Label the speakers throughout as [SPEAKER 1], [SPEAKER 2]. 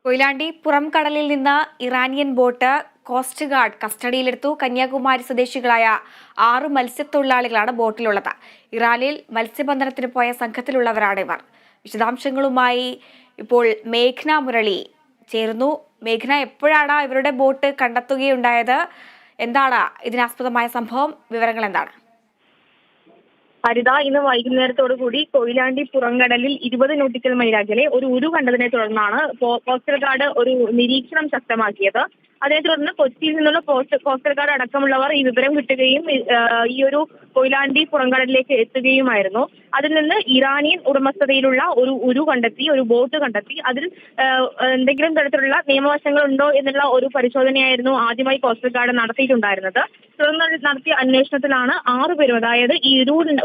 [SPEAKER 1] കൊയിലാണ്ടി പുറംകടലിൽ നിന്ന് Iranian boat coast guard കസ്റ്റഡിയിലെടുത്തു. കന്യാകുമാരി സ്വദേശികളായ 6 മത്സ്യത്തൊഴിലാളികളാണ് ബോട്ടിലുള്ളത്. ഇറാനിൽ മത്സ്യബന്ധനത്തിന് പോയ സംഘത്തിലുള്ളവരാണ് ഇവർ. വിശദാംശങ്ങളുമായി ഇപ്പോൾ മേഘ്ന മുരളി ചേരുന്നു. മേഘ്ന, എപ്പോഴാണ് ഇവരുടെ ബോട്ട് കണ്ടെത്തുകയുണ്ടായത്? എന്താണ് ഇതിനാസ്പദമായ സംഭവം? വിവരങ്ങൾ എന്താണ്?
[SPEAKER 2] ഹരിത, ഇന്ന് വൈകുന്നേരത്തോടു കൂടി കൊയിലാണ്ടി പുറംകടലിൽ 20 നോട്ടിക്കൽ മൈൽ അകലെ ഒരു ഉരു കണ്ടതിനെ തുടർന്നാണ് കോസ്റ്റൽ ഗാർഡ് ഒരു നിരീക്ഷണം ശക്തമാക്കിയത്. അതേ തുടർന്ന് കൊച്ചിയിൽ നിന്നുള്ള കോസ്റ്റൽ ഗാർഡ് അടക്കമുള്ളവർ ഈ വിവരം കിട്ടുകയും ഈ ഒരു കൊയിലാണ്ടി പുറംകടലിലേക്ക് എത്തുകയുമായിരുന്നു. അതിൽ നിന്ന് ഇറാനിയൻ ഉടമസ്ഥതയിലുള്ള ഒരു ഉരു കണ്ടെത്തി, ഒരു ബോട്ട് കണ്ടെത്തി. അതിൽ എന്തെങ്കിലും തരത്തിലുള്ള നിയമവശങ്ങൾ ഉണ്ടോ എന്നുള്ള ഒരു പരിശോധനയായിരുന്നു ആദ്യമായി കോസ്റ്റൽ ഗാർഡ് നടത്തിയിട്ടുണ്ടായിരുന്നത്. തുടർന്ന് നടത്തിയ അന്വേഷണത്തിലാണ് 6 പേരും, അതായത് ഈ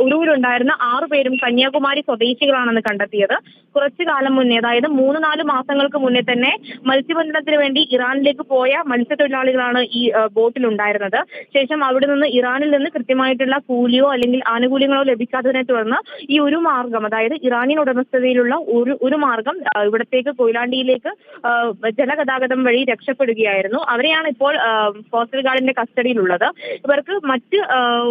[SPEAKER 2] ഉരുവിലുണ്ടായിരുന്ന 6 പേരും കന്യാകുമാരി സ്വദേശികളാണെന്ന് കണ്ടെത്തിയത്. കുറച്ചു കാലം മുന്നേ, അതായത് 3-4 മാസങ്ങൾക്ക് മുന്നേ തന്നെ മത്സ്യബന്ധനത്തിന് വേണ്ടി ഇറാനിലേക്ക് പോയ മത്സ്യത്തൊഴിലാളികളാണ് ഈ ബോട്ടിൽ ഉണ്ടായിരുന്നത്. ശേഷം അവിടെ നിന്ന് ഇറാനിൽ നിന്ന് കൃത്യമായിട്ടുള്ള കൂലിയോ അല്ലെങ്കിൽ ആനുകൂല്യങ്ങളോ ലഭിക്കാത്തതിനെ തുടർന്ന് ഈ ഒരു മാർഗം, അതായത് ഇറാനിയൻ ഉടമസ്ഥതയിലുള്ള ഒരു മാർഗം ഇവിടത്തേക്ക് കൊയിലാണ്ടിയിലേക്ക് ജലഗതാഗതം വഴി രക്ഷപ്പെടുകയായിരുന്നു. അവരെയാണ് ഇപ്പോൾ കോസ്റ്റൽ ഗാർഡിന്റെ കസ്റ്റഡിയിലുള്ളത്. ഇവർക്ക് മറ്റ്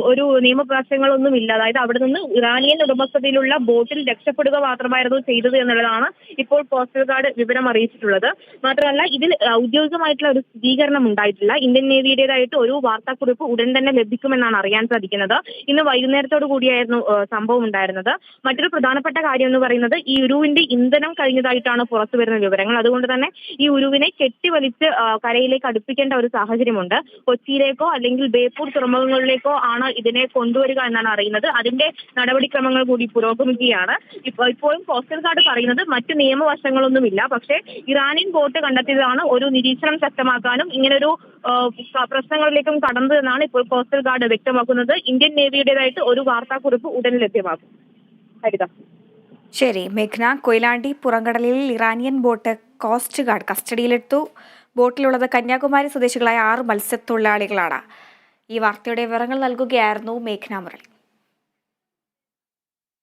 [SPEAKER 2] ഒരു നിയമപ്രശ്നങ്ങളൊന്നുമില്ല. അതായത് അവിടെ നിന്ന് ഇറാനിയൻ ഉടമസ്ഥതയിലുള്ള ബോട്ടിൽ രക്ഷപ്പെടുക മാത്രമായിരുന്നു ചെയ്തത് എന്നുള്ളതാണ് ഇപ്പോൾ കോസ്റ്റൽ ഗാർഡ് വിവരം അറിയിച്ചിട്ടുള്ളത്. മാത്രമല്ല, ഇതിൽ ഔദ്യോഗികമായിട്ടുള്ള ഒരു സ്ഥിരീകരണം ഉണ്ടായിട്ടില്ല. ഇന്ത്യൻ നേവിയുടേതായിട്ട് ഒരു വാർത്താക്കുറിപ്പ് ഉടൻ തന്നെ ലഭിക്കുമെന്നാണ് അറിയാൻ സാധിക്കുന്നത്. ഇന്ന് വൈകുന്നേരത്തോടു കൂടിയായിരുന്നു സംഭവം ഉണ്ടായിരുന്നത്. മറ്റൊരു പ്രധാനപ്പെട്ട കാര്യം എന്ന് പറയുന്നത്, ഈ ഉരുവിന്റെ ഇന്ധനം കഴിഞ്ഞതായിട്ടാണ് പുറത്തു വരുന്ന വിവരങ്ങൾ. അതുകൊണ്ട് തന്നെ ഈ ഉരുവിനെ കെട്ടിവലിച്ച് കരയിലേക്ക് അടുപ്പിക്കേണ്ട ഒരു സാഹചര്യമുണ്ട്. കൊച്ചിയിലേക്കോ അല്ലെങ്കിൽ ബേപ്പൂർ തുറമുഖങ്ങളിലേക്കോ ആണ് ഇതിനെ കൊണ്ടുവരിക എന്നാണ് അറിയുന്നത്. അതിന്റെ നടപടിക്രമങ്ങൾ കൂടി പുരോഗമിക്കുകയാണ്. ഇപ്പോഴും കോസ്റ്റൽ ഗാർഡ് പറയുന്നത് മറ്റ് നിയമവശങ്ങളൊന്നുമില്ല. പക്ഷേ ഇറാനിയൻ ബോട്ട് കണ്ടെത്തിയതാണ് ഒരു നിരീക്ഷണം ശക്തമാക്കാനും ഇങ്ങനൊരു പ്രശ്നങ്ങളിലേക്കും കടന്നതെന്നാണ് ഇപ്പോൾ കോസ്റ്റൽ ഗാർഡ് വ്യക്തമാക്കുന്നത്. ഇന്ത്യൻ നേവിയുടേതായിട്ട് ഒരു വാർത്താക്കുറിപ്പ് ഉടൻ ലഭ്യമാകും. ഹരിത.
[SPEAKER 1] ശരി മേഘ്ന, കൊയിലാണ്ടി പുറംകടലിൽ ഇറാനിയൻ ബോട്ട് കോസ്റ്റ് ഗാർഡ് കസ്റ്റഡിയിലെടുത്തു. ബോട്ടിലുള്ളത് കന്യാകുമാരി സ്വദേശികളായ 6 മത്സ്യത്തൊഴിലാളികളാണ്. ഈ വാർത്തയുടെ വിവരങ്ങൾ നൽകുകയായിരുന്നു മേഘ്ന മുരളി.